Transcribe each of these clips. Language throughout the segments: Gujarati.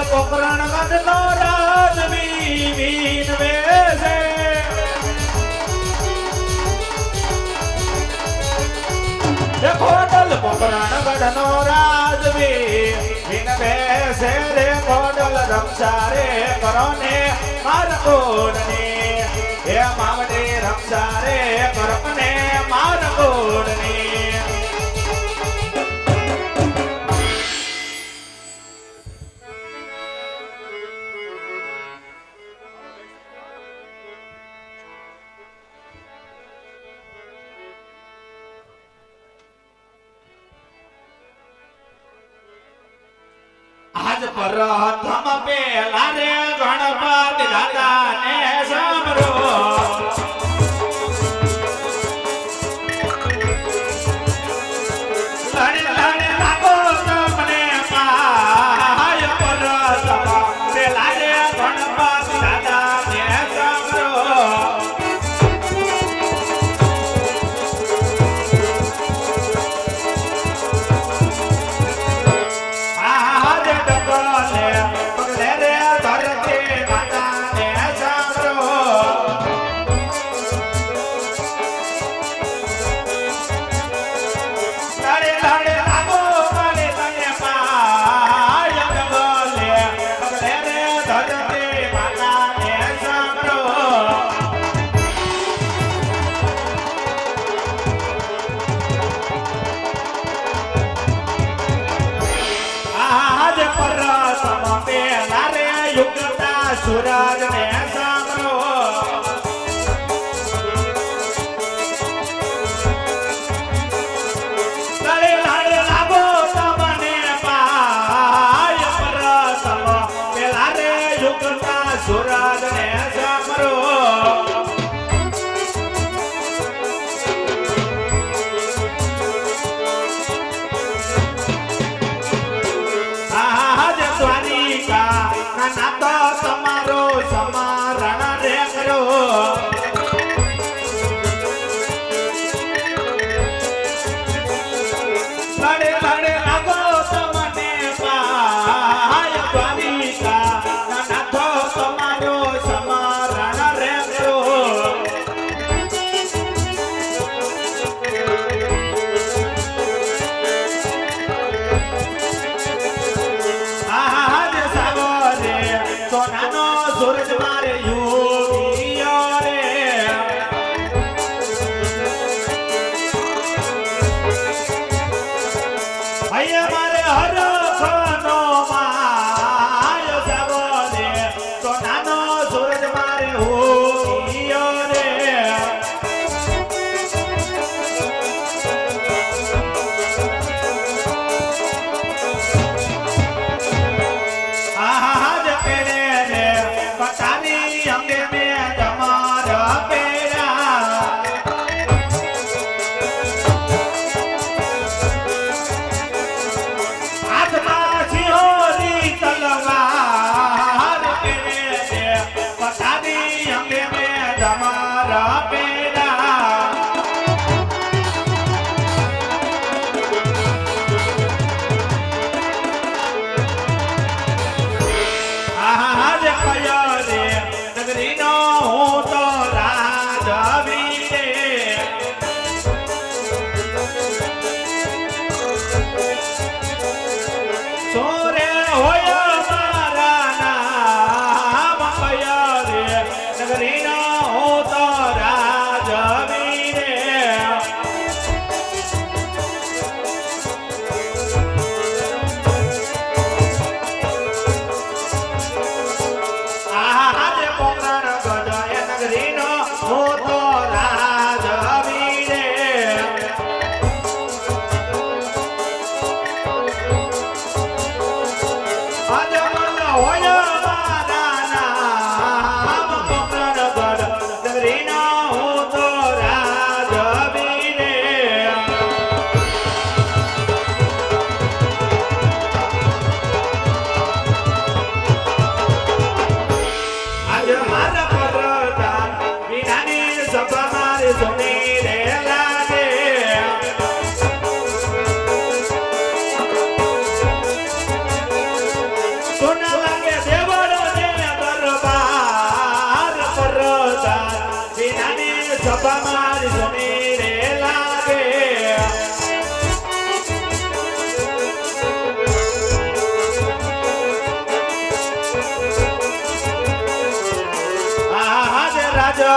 પોકરણ ગઢનો રાજવી વીન વેસે ખોડલ પોકરણ ગઢનો રાજવી વીન વેસે રે ખોડલ રક્ષા રે કરો ને માર કોડની હે માવડી રક્ષા રે કરો ને માર કોડની આજ પ્રથમ પેલા રે ગણપતિ દાદા ને સાંભળો લડી લડી લાગો તમને પાય પ્રથમ પેલા રે ગણપતિ દાદા ને સાંભળો સુરજ ને સાંભળો લડે લડે લાગો તમને પાય પ્રથમ પેલા રે યુગના સુરજ ને સાંભળો આજ દ્વારિકા ના તો તમારો સમારણ રે કરો લડે લડે લાગો તમને પાય દ્વારિકા ના તો તમારો સમારણ રે કરો સોનાનો સૂરજ મારે યોગીયો રે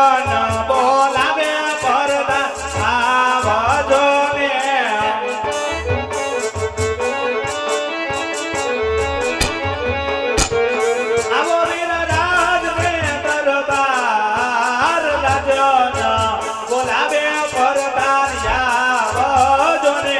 રાજન બોલાવે પરદાન આવજો ને આવો વીર રાજ ને દરબાર રાજન બોલાવે પરદાન આવજો ને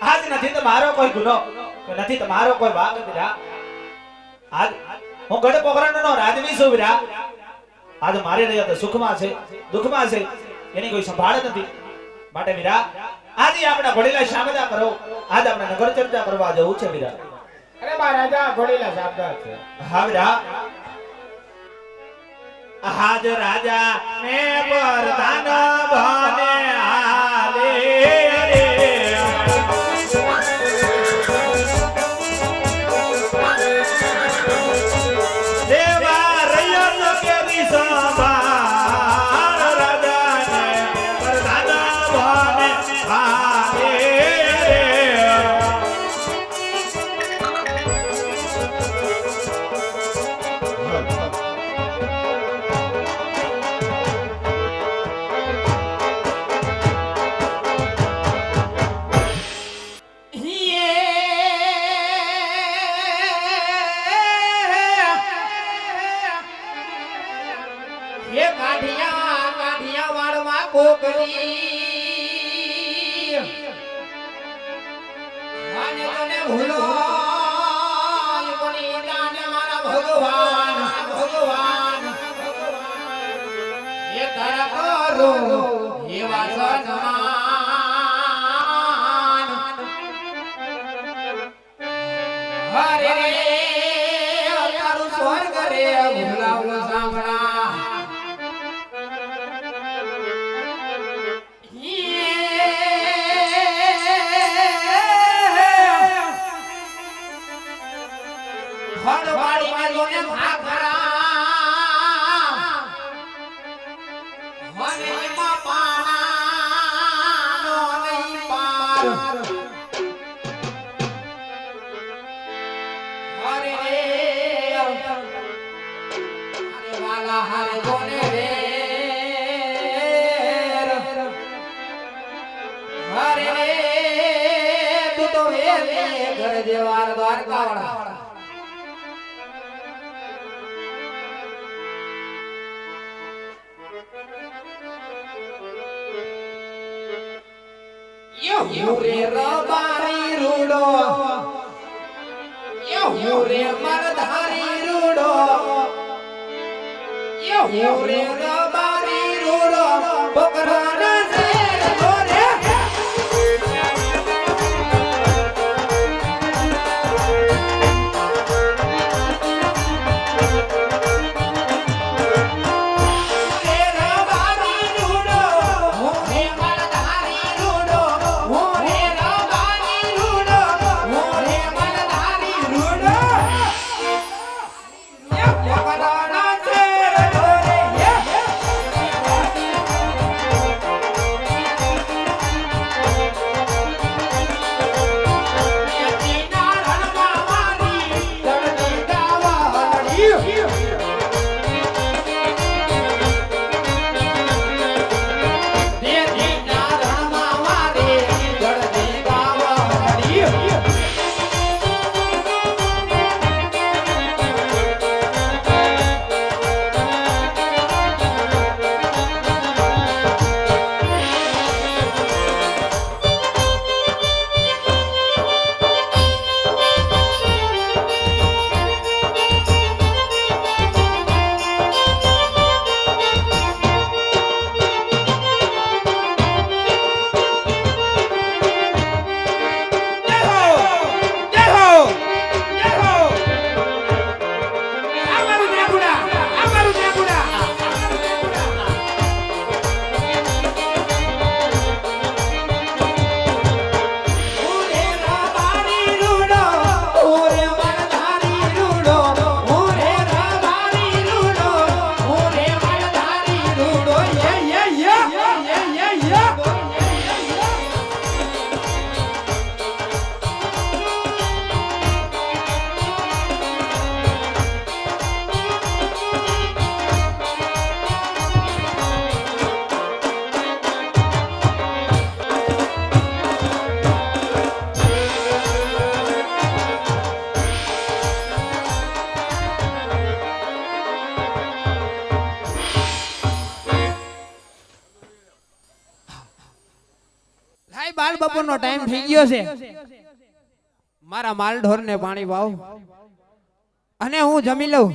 આજ નથી તમારો કોઈ ગુનો નથી તમારો કોઈ વાંક વિરા આજ હું ગઢ પોખરણનો રાજવી છું વિરા આજ મારે રહ્યા તો સુખમાં છે દુઃખમાં છે એની કોઈ સંભાળ નથી માટે વિરા આજે આપણે ઘોડીલા શામદા કરો આજ આપણે નગર ચર્ચા કરવા જવું છે વિરા અરે મહારાજા ઘોડીલા શામદા છે હા વિરા આજ રાજા ને વરદાન બને હાલે રૂડો ભાઈ બાલ બપોરનો ટાઈમ થઈ ગયો છે. મારા માલ ઢોરને પાણી પાવ અને હું જમી લઉં.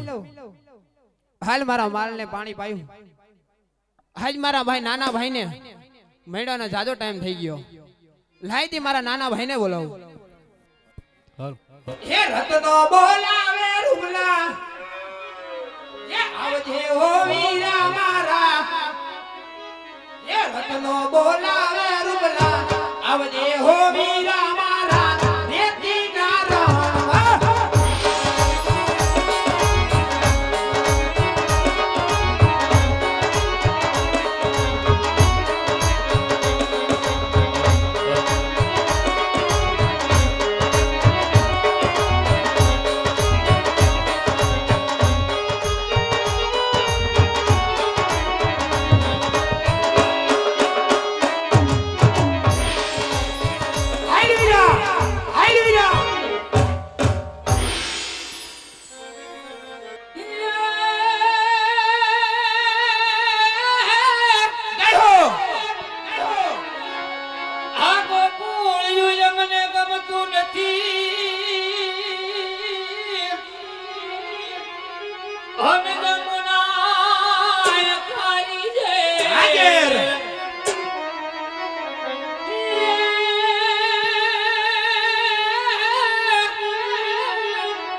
હાલ મારા માલને પાણી પાયું. હાલ મારા ભાઈ નાના ભાઈને મેળાનો જાજો ટાઈમ થઈ ગયો. લાઈથી મારા નાના ભાઈને બોલાવું. હે રતનો બોલાવે રૂબલા એ આવજે હો વીરા મારા. એ રતનો બોલાવે રૂબલા આવજે હો વીરા મારા. રેતી ના રણવા અમે જમના ખાઈ જાય